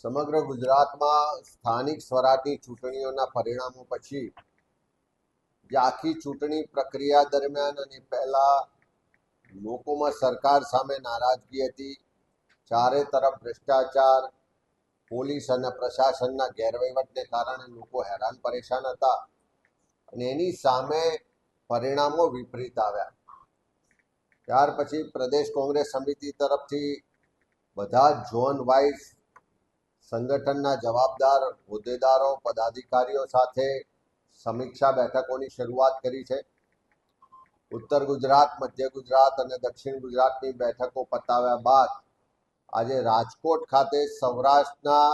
સમગ્ર ગુજરાતમાં સ્થાનિક સ્વરાજની ચૂંટણીઓના પરિણામો પછી જે આખી ચૂંટણી પ્રક્રિયા દરમિયાન અને પહેલા લોકોમાં સરકાર સામે નારાજગી હતી. ચારે તરફ ભ્રષ્ટાચાર, પોલીસ અને પ્રશાસનના ગેરવહીવટને કારણે લોકો હેરાન પરેશાન હતા અને એની સામે પરિણામો વિપરીત આવ્યા. ત્યાર પછી પ્રદેશ કોંગ્રેસ સમિતિ તરફથી બધા ઝોન વાઇઝ સંગઠનના જવાબદાર હોદ્દેદારો, પદાધિકારીઓ સાથે સમીક્ષા બેઠકોની શરૂઆત કરી છે. ઉત્તર ગુજરાત, મધ્ય ગુજરાત અને દક્ષિણ ગુજરાતની બેઠકો પતાવ્યા બાદ આજે રાજકોટ ખાતે સૌરાષ્ટ્રના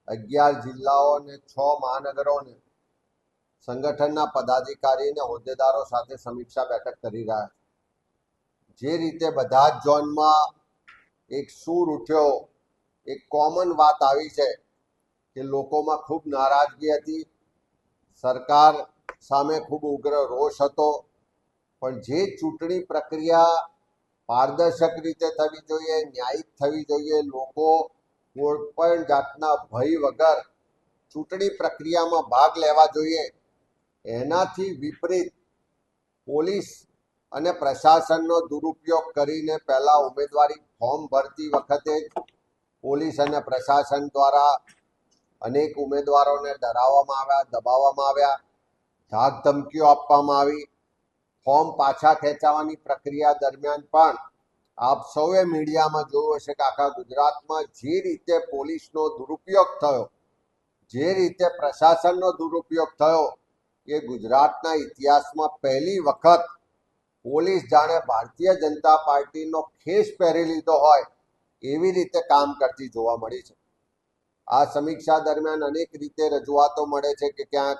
11 જિલ્લાઓ અને 6 મહાનગરોને સંગઠનના પદાધિકારી અને હોદ્દેદારો સાથે સમીક્ષા બેઠક કરી રહ્યા છે. જે રીતે બધા જ ઝોનમાં એક સૂર ઉઠ્યો, એક કોમન વાત આવી છે કે લોકોમાં ખૂબ નારાજગી હતી, સરકાર સામે ખૂબ ઉગ્ર રોષ હતો. પણ જે ચૂંટણી પ્રક્રિયા પારદર્શક રીતે થવી જોઈએ, ન્યાયિક થવી જોઈએ, લોકો કોઈ પણ જાતના ભય વગર ચૂંટણી પ્રક્રિયામાં ભાગ લેવા જોઈએ, એનાથી વિપરીત પોલીસ અને પ્રશાસનનો દુરુપયોગ કરીને પહેલા ઉમેદવારી ફોર્મ ભરતી વખતે જ પોલીસ અને પ્રશાસન દ્વારા અનેક ઉમેદવારોને ડરાવવામાં આવ્યા, દબાવવામાં આવ્યા, ધાક ધમકીઓ આપવામાં આવી. ફોર્મ પાછા ખેંચાવવાની પ્રક્રિયા દરમિયાન પણ આપ સૌએ મીડિયામાં જોયું હશે કે આખા ગુજરાતમાં જે રીતે પોલીસનો દુરુપયોગ થયો, જે રીતે પ્રશાસનનો દુરુપયોગ થયો, એ ગુજરાતના ઇતિહાસમાં પહેલી વખત પોલીસ જાણે ભારતીય જનતા પાર્ટીનો ખેસ પહેરી લીધો હોય એવી રીતે કામ કરતી જોવા મળી છે. આ સમીક્ષા દરમિયાન અનેક રીતે રજૂઆતો મળે છે કે ક્યાંક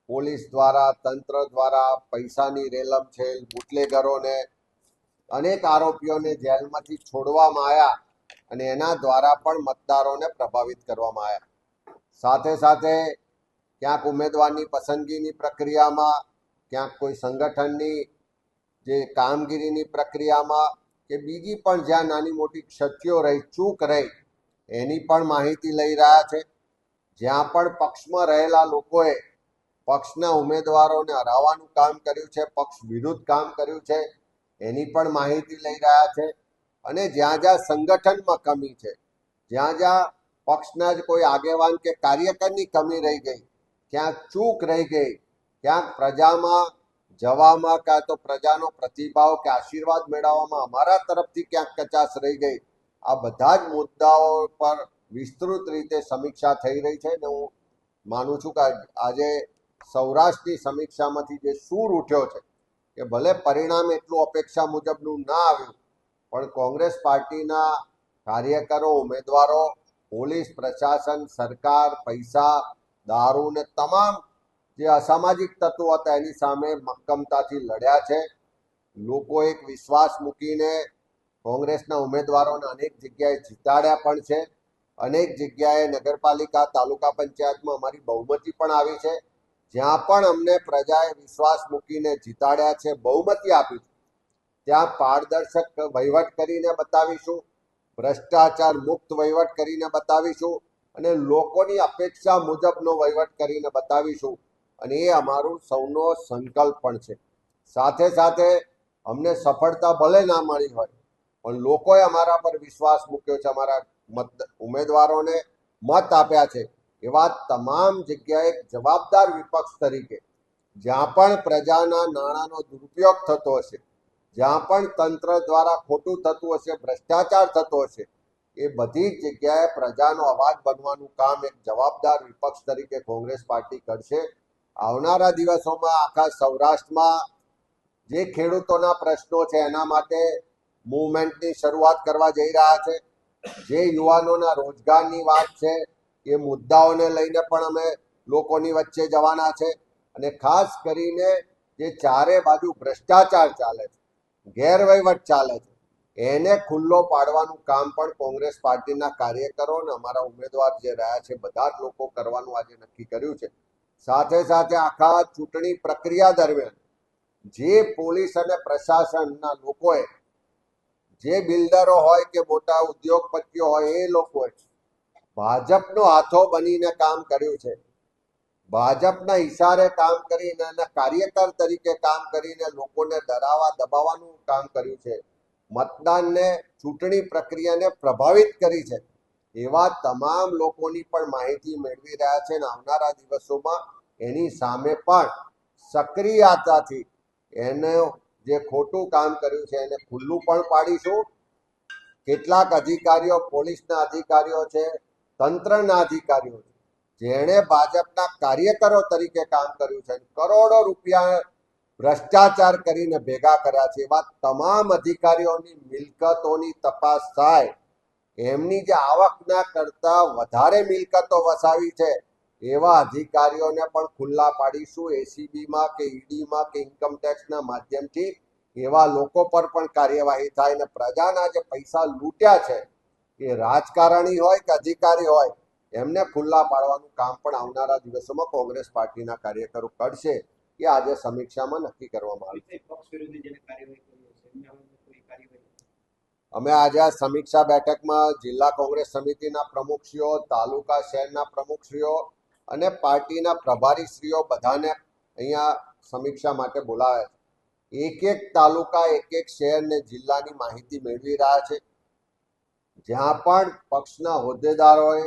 પોલીસ દ્વારા, તંત્ર દ્વારા પૈસાની રેલમછેલ, બુટલેગરોને, અનેક આરોપીઓને જેલમાંથી છોડવામાં આવ્યા અને એના દ્વારા પણ મતદારોને પ્રભાવિત કરવામાં આવ્યા. સાથે સાથે ક્યાંક ઉમેદવારની પસંદગીની પ્રક્રિયામાં, ક્યાંક કોઈ સંગઠનની જે કામગીરીની પ્રક્રિયામાં કે બીજી પણ જ્યાં નાની મોટી ક્ષતિઓ રહી, ચૂક રહી, એની પણ માહિતી લઈ રહ્યા છે. જ્યાં પણ પક્ષમાં રહેલા લોકોએ પક્ષના ઉમેદવારોને હરાવવાનું કામ કર્યું છે, પક્ષ વિરુદ્ધ કામ કર્યું છે, એની પણ માહિતી લઈ રહ્યા છે. અને જ્યાં જ્યાં સંગઠનમાં કમી છે, જ્યાં જ્યાં પક્ષના જ કોઈ આગેવાન કે કાર્યકરની કમી રહી ગઈ, ક્યાંક ચૂક રહી ગઈ, ક્યાંક પ્રજામાં જવામાં કાં તો પ્રજાનો પ્રતિભાવ કે આશીર્વાદ મેળવવામાં અમારા તરફથી ક્યાંક કચાશ રહી ગઈ, આ બધા જ મુદ્દાઓ પર વિસ્તૃત રીતે સમીક્ષા થઈ રહી છે. ને હું માનું છું કે આજે સૌરાષ્ટ્રની સમીક્ષામાંથી જે સૂર ઉઠ્યો છે કે ભલે પરિણામ એટલું અપેક્ષા મુજબનું ના આવ્યું, પણ કોંગ્રેસ પાર્ટીના કાર્યકરો, ઉમેદવારો, પોલીસ, પ્રશાસન, સરકાર, પૈસા, દારૂ ને તમામ જે અસામાજિક તત્વો હતા એની સામે મક્કમતાથી લડ્યા છે. લોકો એક વિશ્વાસ મૂકીને કોંગ્રેસના ઉમેદવારોને અનેક જગ્યાએ જીતાડ્યા પણ છે. અનેક જગ્યાએ નગરપાલિકા, તાલુકા પંચાયતમાં અમારી બહુમતી પણ આવી છે. જ્યાં પણ અમને પ્રજાએ વિશ્વાસ મૂકીને જીતાડ્યા છે, બહુમતી આપી છે, ત્યાં પારદર્શક વહીવટ કરીને બતાવીશું, ભ્રષ્ટાચાર મુક્ત વહીવટ કરીને બતાવીશું અને લોકોની અપેક્ષા મુજબનો વહીવટ કરીને બતાવીશું. અને એ અમારું સૌનો સંકલ્પ પણ છે. સાથે સાથે અમને સફળતા ભલે ના મળી હોય, પણ લોકોએ અમારા પર વિશ્વાસ મૂક્યો છે, અમારા ઉમેદવારોને મત આપ્યા છે. એવા તમામ જગ્યાએ જવાબદાર વિપક્ષ તરીકે જ્યાં પણ પ્રજાના નાણાંનો દુરુપયોગ થતો હશે, જ્યાં પણ તંત્ર દ્વારા ખોટું થતું હશે, ભ્રષ્ટાચાર થતો હશે, એ બધી જ જગ્યાએ પ્રજાનો અવાજ બનવાનું કામ એક જવાબદાર વિપક્ષ તરીકે કોંગ્રેસ પાર્ટી કરશે. આવનારા દિવસોમાં આખા સૌરાષ્ટ્રમાં જે ખેડૂતોના પ્રશ્નો છે એના માટે મૂવમેન્ટની શરૂઆત કરવા જઈ રહ્યા છે. જે યુવાનોના રોજગારની વાત છે એ મુદ્દાઓને લઈને પણ અમે લોકોની વચ્ચે જવાના છે. અને ખાસ કરીને જે ચારે બાજુ ભ્રષ્ટાચાર ચાલે છે, ગેરવહીવટ ચાલે છે, એને ખુલ્લો પાડવાનું કામ પણ કોંગ્રેસ પાર્ટીના કાર્યકરો અને અમારા ઉમેદવાર જે રહ્યા છે બધા જ લોકો કરવાનું આજે નક્કી કર્યું છે. સાથે સાથે આખા ચૂંટણી પ્રક્રિયા દરમિયાન જે પોલીસ અને પ્રશાસનના લોકોએ, જે બિલ્ડરો હોય કે મોટા ઉદ્યોગપતિઓ હોય, એ લોકોએ ભાજપનો હાથો બનીને કામ કર્યું છે, ભાજપના ઈશારે કામ કરીને અને કાર્યકર તરીકે કામ કરીને લોકોને ડરાવવા દબાવવાનું કામ કર્યું છે, મતદાનને ચૂંટણી પ્રક્રિયાને પ્રભાવિત કરી છે. એવા તમામ લોકોની પણ માહિતી મેળવી રહ્યા છે અને આવનારા દિવસોમાં એની સામે પણ સક્રિયતાથી એને જે ખોટું કામ કર્યું છે એને ખુલ્લું પણ પાડીશું. કેટલાક અધિકારીઓ, પોલીસના અધિકારીઓ છે, તંત્રના અધિકારીઓ છે, જેણે ભાજપના કાર્યકરો તરીકે કામ કર્યું છે, કરોડો રૂપિયા ભ્રષ્ટાચાર કરીને ભેગા કર્યા છે, એવા તમામ અધિકારીઓની મિલકતોની તપાસ થાય. એમની જે આવકના કરતા વધારે મિલકતો વસાવી છે એવા અધિકારીઓને પણ ખુલ્લા પાડીશું. એસીબીમાં કે ઈડીમાં કે ઇન્કમટેક્સના માધ્યમથી એવા લોકો પર પણ કાર્યવાહી થાય અને પ્રજાના જે પૈસા લૂંટ્યા છે એ રાજકારણી હોય કે અધિકારી હોય એમને ખુલ્લા પાડવાનું કામ પણ આવનારા દિવસોમાં કોંગ્રેસ પાર્ટીના કાર્યકરો કરશે. એ આજે સમીક્ષામાં નક્કી કરવામાં આવ્યું. અમે આજે આ સમીક્ષા બેઠકમાં જિલ્લા કોંગ્રેસ સમિતિના પ્રમુખશ્રીઓ, તાલુકા શહેરના પ્રમુખશ્રીઓ અને પાર્ટીના પ્રભારીશ્રીઓ બધાને અહીંયા સમીક્ષા માટે બોલાવ્યા છે. એક એક તાલુકા, એક એક શહેર ને જિલ્લાની માહિતી મેળવી રહ્યા છે. જ્યાં પણ પક્ષના હોદ્દેદારોએ,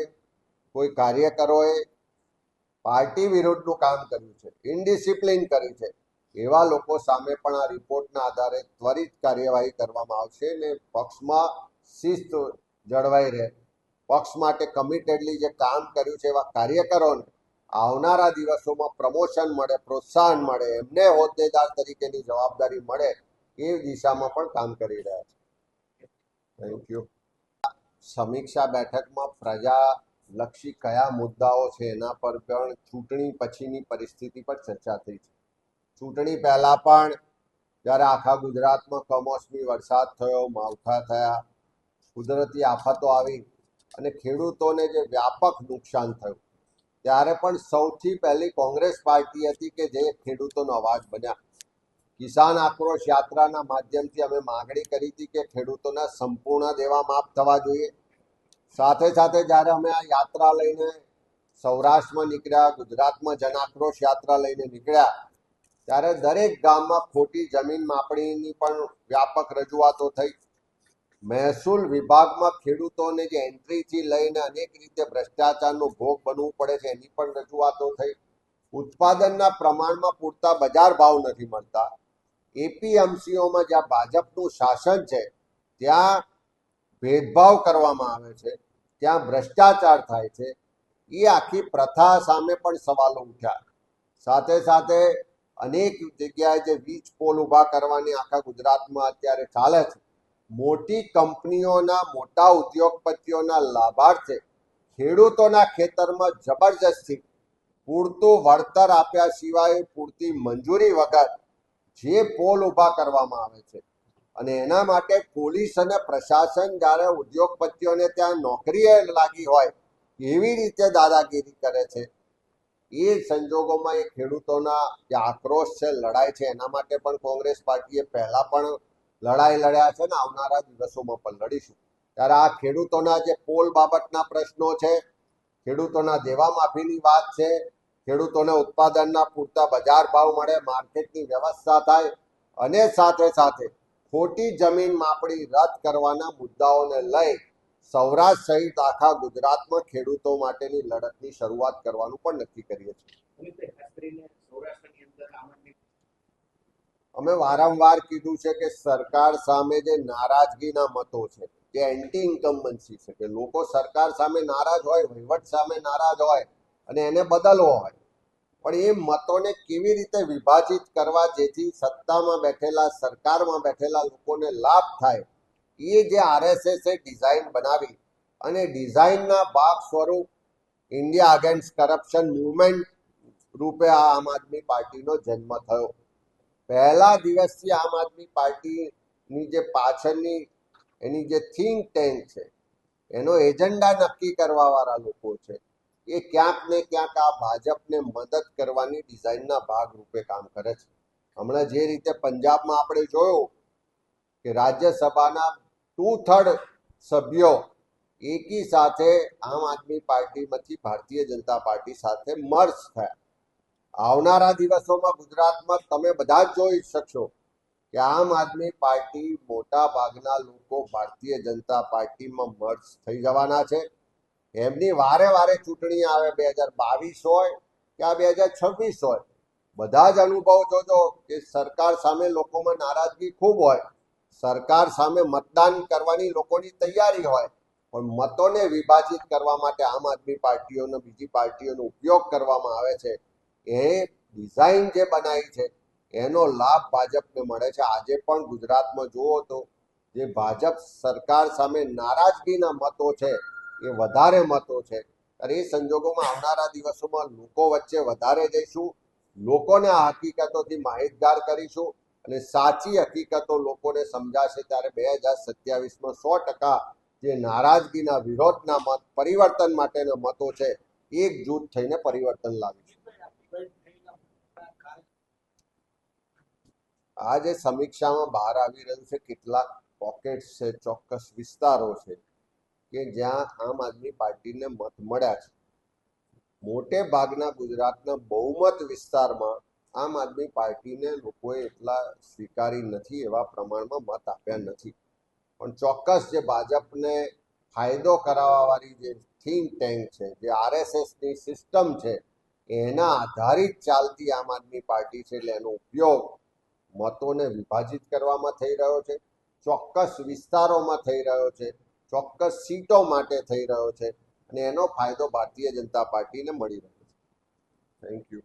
કોઈ કાર્યકરોએ પાર્ટી વિરુદ્ધનું કામ કર્યું છે, ઇનડિસિપ્લિન કરી છે, એવા લોકો સામે પણ આ રિપોર્ટના આધારે ત્વરિત કાર્યવાહી કરવામાં આવશે ને પક્ષમાં શિસ્ત જળવાઈ રહે. પક્ષ માટે કમિટેડલી જે કામ કર્યું છે એવા કાર્યકરોને આવનારા દિવસોમાં પ્રમોશન મળે, પ્રોત્સાહન મળે, એમને હોદ્દેદાર તરીકેની જવાબદારી મળે એ દિશામાં પણ કામ કરી રહ્યા છે. Thank you. સમીક્ષા બેઠકમાં પ્રજાલક્ષી કયા મુદ્દાઓ છે એના પર પણ ચૂંટણી પછીની પરિસ્થિતિ પર ચર્ચા થઈ છે. ચૂંટણી પહેલા પણ જ્યારે આખા ગુજરાતમાં કમોસમી વરસાદ થયો, માવઠા થયા, કુદરતી આફતો આવી અને ખેડૂતોને જે વ્યાપક નુકસાન થયું, ત્યારે પણ સૌથી પહેલી કોંગ્રેસ પાર્ટી હતી કે જે ખેડૂતોનો અવાજ બન્યા. કિસાન આક્રોશ યાત્રાના માધ્યમથી અમે માગણી કરી હતી કે ખેડૂતોના સંપૂર્ણ દેવા માફ થવા જોઈએ. સાથે સાથે જ્યારે અમે આ યાત્રા લઈને સૌરાષ્ટ્રમાં નીકળ્યા, ગુજરાતમાં જન આક્રોશ યાત્રા લઈને નીકળ્યા, ત્યારે દરેક ગામમાં ખોટી જમીન માપણીની પણ વ્યાપક રજૂઆતો થઈ. મહેસૂલ વિભાગમાં ખેડૂતોને જે એન્ટ્રીથી લઈને અનેક રીતે ભ્રષ્ટાચારનો ભોગ બનવું પડે છે એની પણ રજૂઆતો થઈ. ઉત્પાદનના પ્રમાણમાં પૂરતા બજાર ભાવ નથી મળતા. એપીએમસીઓમાં જ્યાં ભાજપનું શાસન છે ત્યાં ભેદભાવ કરવામાં આવે છે, ત્યાં ભ્રષ્ટાચાર થાય છે. એ આખી પ્રથા સામે પણ સવાલો ઉઠ્યા. સાથે સાથે અનેક જગ્યાએ જે વીજ પોલ ઊભા કરવાની આખા ગુજરાતમાં અત્યારે ચાલે છે, મોટી કંપનીઓના, મોટા ઉદ્યોગપતિઓના લાભાર્થે ખેડૂતોના ખેતરમાં જબરજસ્તી પૂરતું વળતર આપ્યા સિવાય, પૂરતી મંજૂરી વગર જે પોલ ઊભા કરવામાં આવે છે અને એના માટે પોલીસ અને પ્રશાસન જ્યારે ઉદ્યોગપતિઓને ત્યાં નોકરીએ લાગી હોય એવી રીતે દાદાગીરી કરે છે. એ સંજોગોમાં એ ખેડૂતોના જે આક્રોશ છે, લડાઈ છે, એના માટે પણ કોંગ્રેસ પાર્ટીએ પહેલા પણ લડાઈ લડ્યા છે ને આવનારા દિવસોમાં પણ લડીશું. ત્યારે આ ખેડૂતોના જે પોલ બાબતના પ્રશ્નો છે, ખેડૂતોના દેવા માફીની વાત છે, ખેડૂતોને ઉત્પાદનના પૂરતા બજાર ભાવ મળે, માર્કેટની વ્યવસ્થા થાય અને સાથે સાથે ખોટી જમીન માપણી રદ કરવાના મુદ્દાઓને લઈ સૌરાષ્ટ્ર સહિત આખા ગુજરાતમાં ખેડૂતો માટેની લડતની શરૂઆત કરવાનું પણ નક્કી કરીએ છીએ. અમે વારંવાર કીધું છે કે સરકાર સામે જે નારાજગીના મતો છે, જે એન્ટી ઇન્કમ્બન્સી છે, કે લોકો સરકાર સામે નારાજ હોય, વહીવટ સામે નારાજ હોય અને એને બદલવો હોય, પણ એ મતોને કેવી રીતે વિભાજિત કરવા જેથી સત્તામાં બેઠેલા, સરકારમાં બેઠેલા લોકોને લાભ થાય, એ જે આરએસએસે ડિઝાઇન બનાવી અને ડિઝાઇનના ભાગ સ્વરૂપ ઇન્ડિયા અગેન્સ્ટ કરપ્શન મુવમેન્ટ રૂપે આ આમ આદમી પાર્ટીનો જન્મ થયો. પહેલા દિવસથી આમ આદમી પાર્ટીની જે પાછળની એની જે થિંક ટેન્ક છે, એનો એજન્ડા નક્કી કરવાવાળા લોકો છે, એ ક્યાંક ને ક્યાંક આ ભાજપને મદદ કરવાની ડિઝાઇનના ભાગ રૂપે કામ કરે છે. હમણાં જે રીતે પંજાબમાં આપણે જોયું કે રાજ્યસભાના 2/3 સભ્યો એકી સાથે આમ આદમી પાર્ટીમાંથી ભારતીય જનતા પાર્ટી સાથે મર્જ થયા. આવનારા દિવસોમાં ગુજરાતમાં તમે બધા જ જોઈ શકશો કે આમ આદમી પાર્ટી મોટા ભાગના લોકો ભારતીય જનતા પાર્ટીમાં મર્જ થઈ જવાના છે. એમની વારે વારે ચૂંટણી આવે, 2022 હોય કે આ 2026 હોય, બધા જ અનુભવ જોજો કે સરકાર સામે લોકોમાં નારાજગી ખૂબ હોય, સરકાર સામે મતદાન કરવાની લોકોની તૈયારી હોય, પણ મતોને વિભાજિત કરવા માટે આમ આદમી પાર્ટીઓનો બીજી પાર્ટીઓનો ઉપયોગ કરવામાં આવે છે. એ ડિઝાઇન જે બનાવી છે એનો લાભ ભાજપને મળે છે. આજે પણ ગુજરાતમાં જુઓ તો જે ભાજપ સરકાર સામે નારાજગીના મતો છે એ વધારે મતો છે. અને એ સંજોગોમાં આવનારા દિવસોમાં લોકો વચ્ચે વધારે જઈશું, લોકોને આ હકીકતોથી માહિતગાર કરીશું અને સાચી હકીકતો લોકોને સમજાશે. ત્યારે 2027માં 100% જે નારાજગીના વિરોધના મત, પરિવર્તન માટેના મતો છે, એકજૂથ થઈને પરિવર્તન લાવીશું. આ જે સમીક્ષામાં બહાર આવી રહ્યું છે, કેટલાક પોકેટ્સ છે, ચોક્કસ વિસ્તારો છે કે જ્યાં આમ આદમી પાર્ટીને મત મળ્યા છે. મોટે ભાગના ગુજરાતના બહુમત વિસ્તારમાં આમ આદમી પાર્ટીને લોકોએ એટલા સ્વીકારી નથી, એવા પ્રમાણમાં મત આપ્યા નથી. પણ ચોક્કસ જે ભાજપને ફાયદો કરાવવાવાળી જે થિંક ટેન્ક છે, જે આરએસએસની સિસ્ટમ છે, એના આધારિત ચાલતી આમ આદમી પાર્ટી છે. એટલે એનો ઉપયોગ મતોને વિભાજિત કરવામાં થઈ રહ્યો છે, ચોક્કસ વિસ્તારોમાં થઈ રહ્યો છે, ચોક્કસ સીટો માટે થઈ રહ્યો છે અને એનો ફાયદો ભારતીય જનતા પાર્ટીને મળી રહ્યો છે. Thank you.